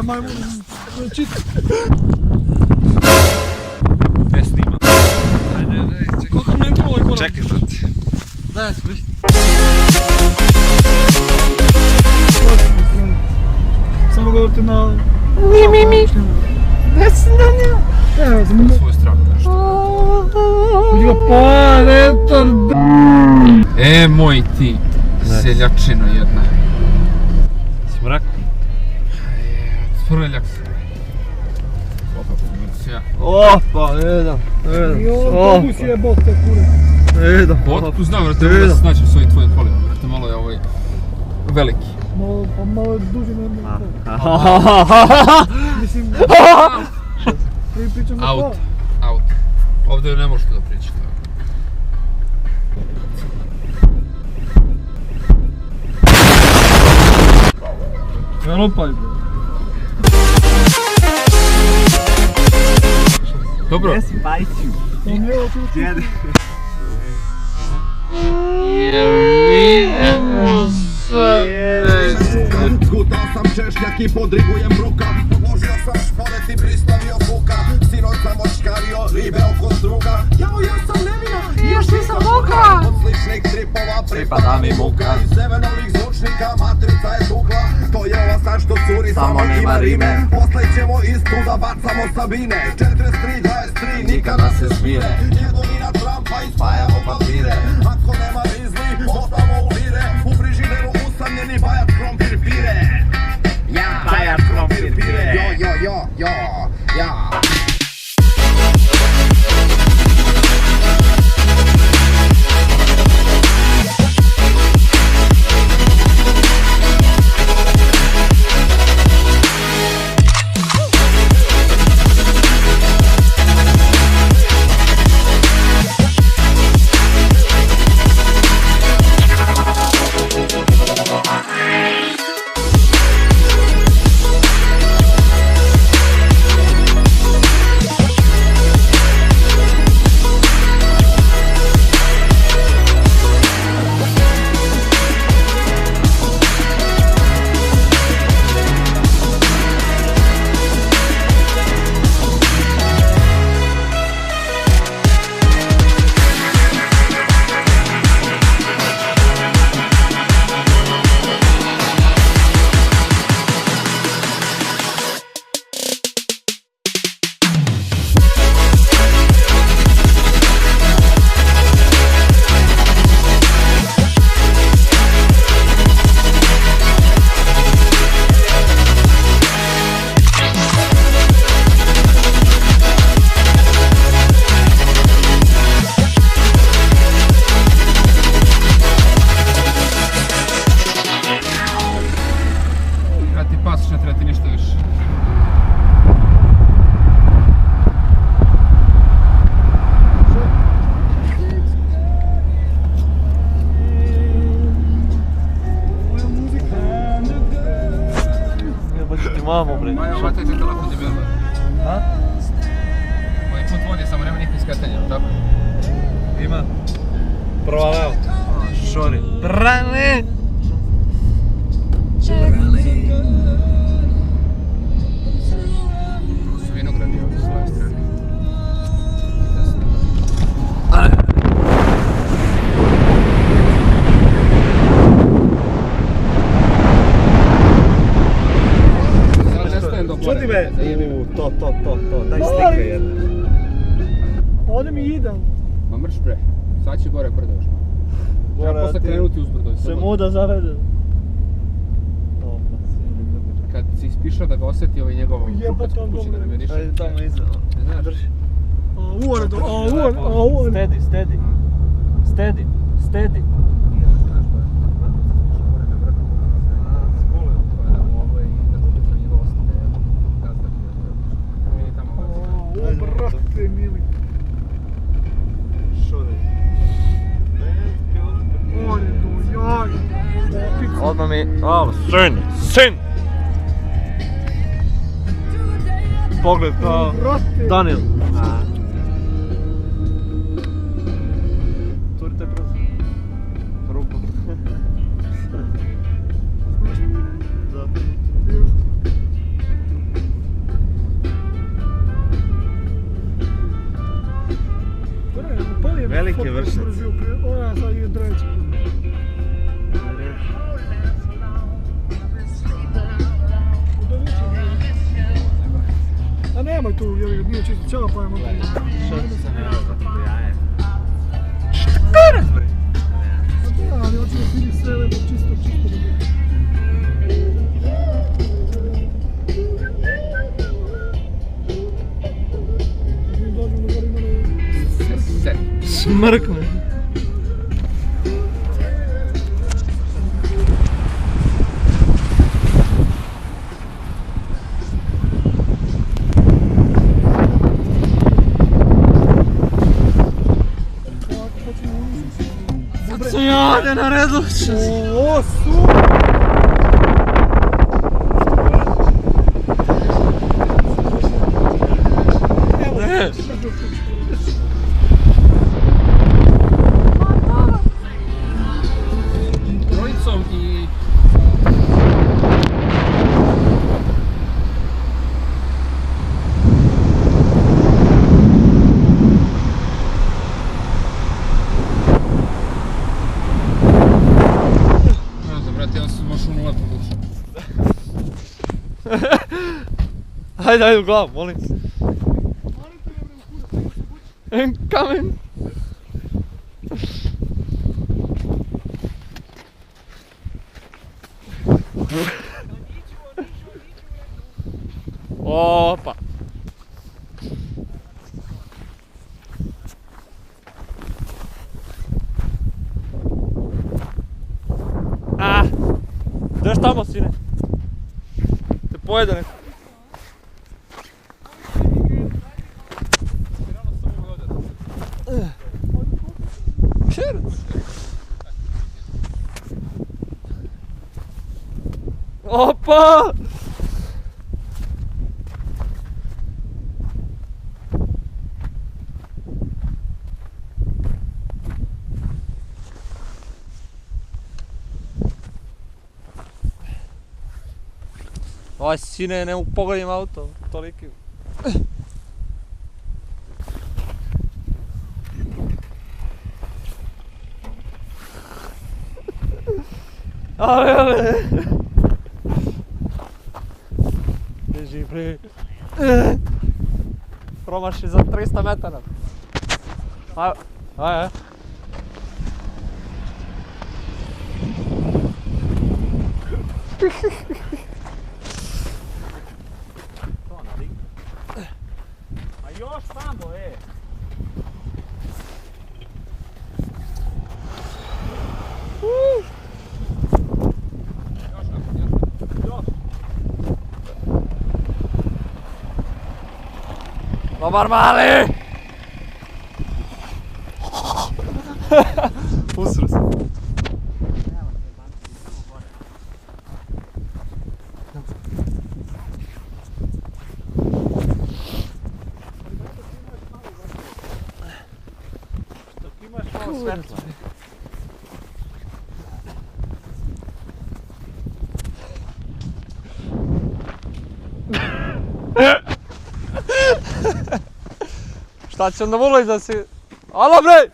Majmun, čita. Ne snima. Ajde, Koliko metro ovaj korak? Čekaj, brate. daj, spušti. Samo govorite na... Mi. Da se na nju. Evo, za mene. Svoju stranu nešto. Jo, pa, eto. Moj ti, seljačino jedna. Smrak. Svrljak se. Opa, policija. Opa, jedan. I autobus je bot, te kure. Bot, tu znam, vrate, da se snaćem s ovim tvojim kolima, vrate, malo je ovaj veliki. Malo je duži nego to. Mislim... Pričam na Out. Ovdje ne možeš tu da prići. Ja lupaj. Dobro. Spajću. Djede. Zgutao sam češnjak i podrigujem bruka. Odložio sam šporet i pristavio kuka. Sinoć sam očkario ribe oko struga. Jao, ja sam nevina i još nisam moka. Od sličnih tripova pripada mi muka. Iz sevenovih zvučnika matrica je tukla. To je ova sad što curi, samo nema rime. Posle ćemo istu da bacamo Sabine. 43, 23, nikada se smire. Jedovina Trumpa i spajamo papire. Ako nema rizli, ostamo u lire. U frižideru usamljeni bajat krompir pire. Ja, bajat krompir pire. Jo, ja. Mamo bre. Maja, ovaj taj telefon je bilo. A? Ovaj put vodi, samo nema nikakvih skretanja, tako? Ima. Provaleo. Šori. Brane! Su vinogradi ovdje s ove strane. Čuti me? To, daj slike jedne. Ovdje mi ide. Ma mrš bre, sad će gore brdo još. Treba posle krenuti uzbrdo. Se muda zavede. Kad si ispišao da ga osjeti ovaj njegov Jebate, žukac kući da ne miriše. Ajde tamo iza. Ne znaš? Drži. Uredo, Steady. brate mili. Šori. Uredo, jaj. Odmah mi... Sin! Pogled kao... Daniel. Turite brzo. Ruku. Da. nemoj tu, jer nije čisto čava pa je motor. Kurac bre! Ali hoću da vidi sve lepo, čisto da bude. Dođemo da ima Smrkne. Sad sam ja ovdje na redu. O, super! Ne. Trojicom i... Ne znam, brate, ja sam baš ono lepo bučio. Ajde u glavu, molim se. I'm coming. Opa. Ideš tamo, sine. Te pojede neko. Opa! Oj, sine, ne mogu pogledim auto, toliki. Ale. Beži bre. Promaši za 300 metara. Aj. A još tamo, Dobar mali! Usro se. Dok imaš malo svetla. Šta će onda voliti da si... Alo bre!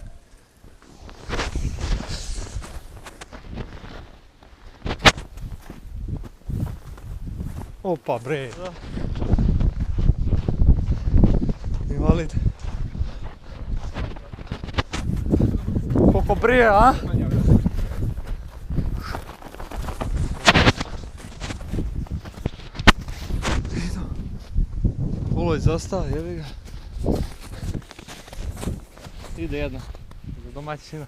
Opa bre! Invalid. Koliko brije, a? Voloj zastao, jebi ga. Ide jedna, za domaćina.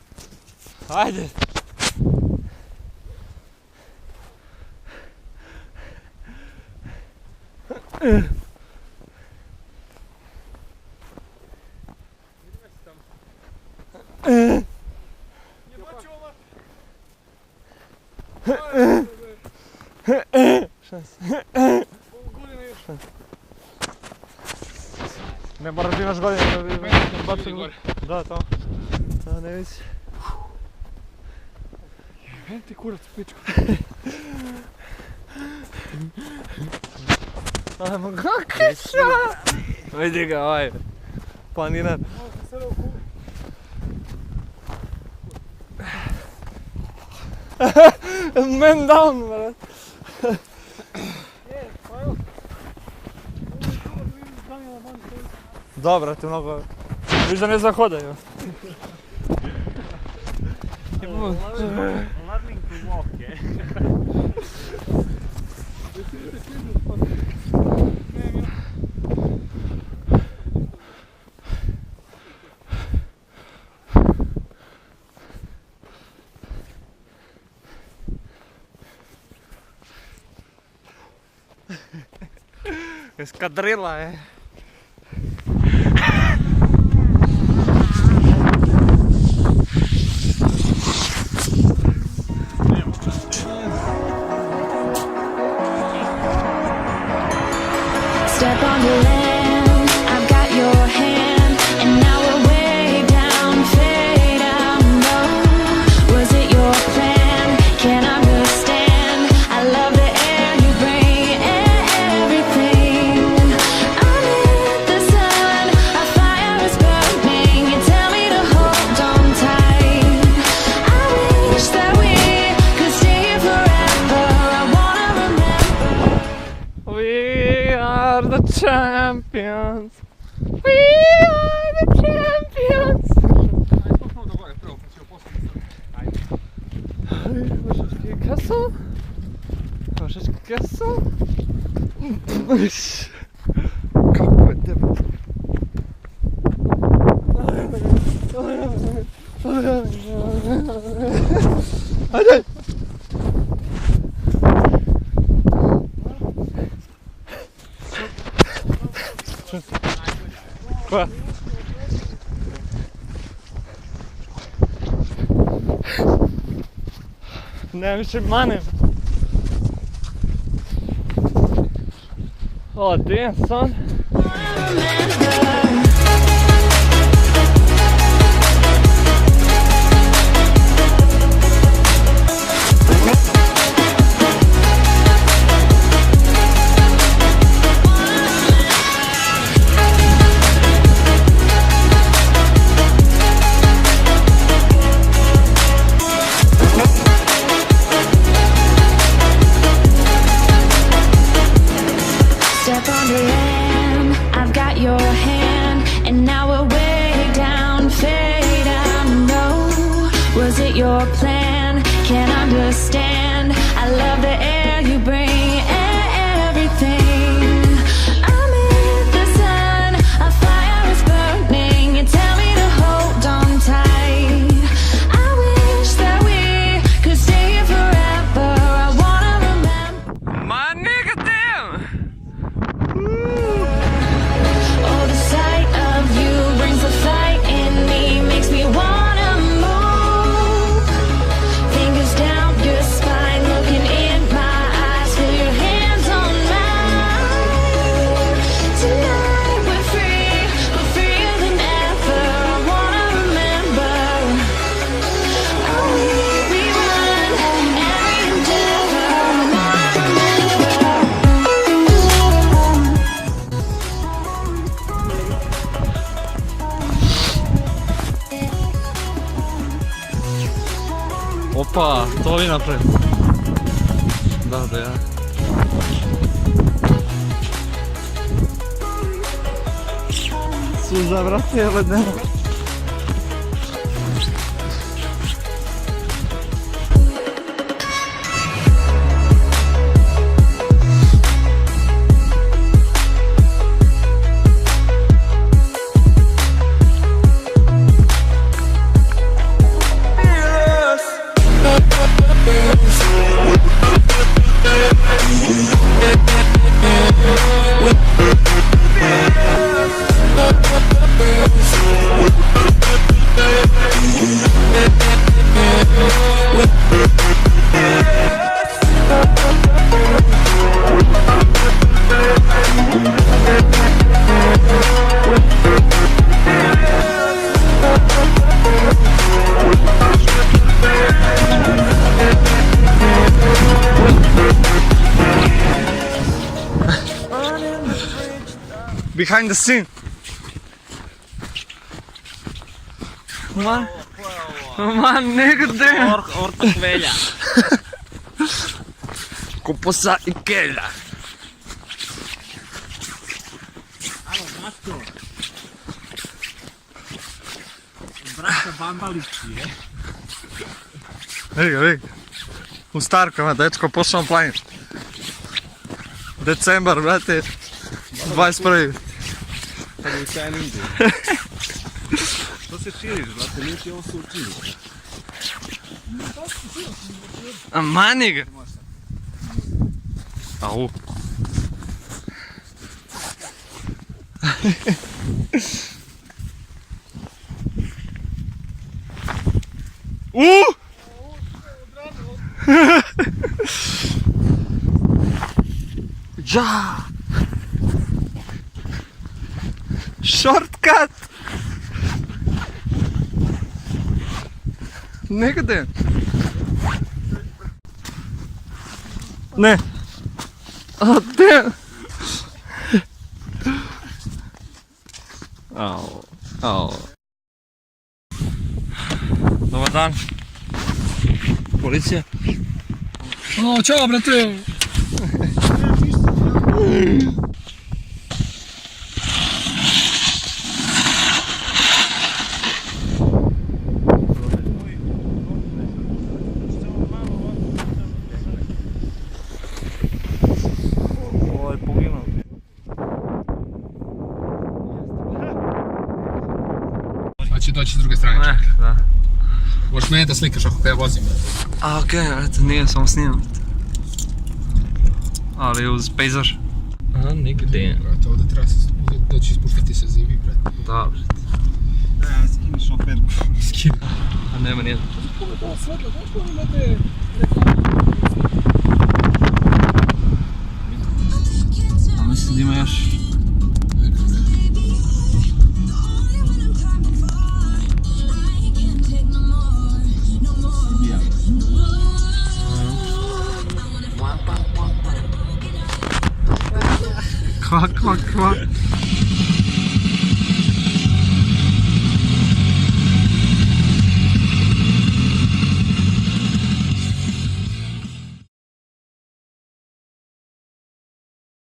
Ajde! Ne moraš da imaš godine da bi bacili gore. Da, tamo. Da, ne vidi. Jebem ti kurac u pičku. Ajmo ga kiša! Vidi ga ovaj planinar. Man down, brat. Je, pa evo. Ovo je to da vidim Dobro, ti mnogo... Viš da ne znam hodaju. Learning to walk, je. Eskadrila je. Step on the land, I've got your hand, and now we're way down, fade out low. Was it your plan? Can't understand. I love the air you bring, everything. I'm in the sun, a fire is burning. You tell me to hold on tight. I wish that we could stay here forever. I wanna remember. We are the champions. We are the champions. Ajde, spokojno do gore prvo, pa ćemo poslije. Troszeczkę kasu. Troszeczkę kasu. Kako je tebe? Ajde! Koja? Nemam više manem. Oh damn son. Step on the land, I've got your hand, and now we're way down, fade out low. Was it your plan? Can't understand. I love the air you bring, everything. I'm in the sun, a fire is burning. You tell me to hold on tight. I wish that we could stay here forever. I wanna remember. My nigga damn! Oh, the sight of you brings the fight in me, makes me wanna move. Fingers down your spine, looking in my eyes, feel your hands on mine. Tonight we're freer than ever. I wanna remember. Oh, we run every endeavor. I wanna remember. Opa, to vi napred. Da, ja. Suza, brate, jedne. Behind the scene. Man, nigga damn. Orkvelja. Kuposa i kelja. Vidi ga, vidi. U Starkama, dečko, pošao planinski. Decembar, brate. 21. Kad je usajan ide. Što se širiš, brate, nije ti ovo su učili. A mani ga. Au. Ja. Shortcut. Negde. Ne. Oh, damn. Au. Au. Dobar dan. Policija. O, čao, brate. Ovo je poginuo. Pa će doći s druge strane. Ne, da. Možeš mene da slikaš ako ja vozim. A okej, eto, nije samo snimam. Ali uz pejzaž. A, nigde. Brate, ovdje treba doći ispuštati se zimi, brate. Dobro. Ne, skini šoferku. A nema nijedno. Pogledaj svetlo, kako vi imate A mislim da ima još. Kvak, kvak, kvak.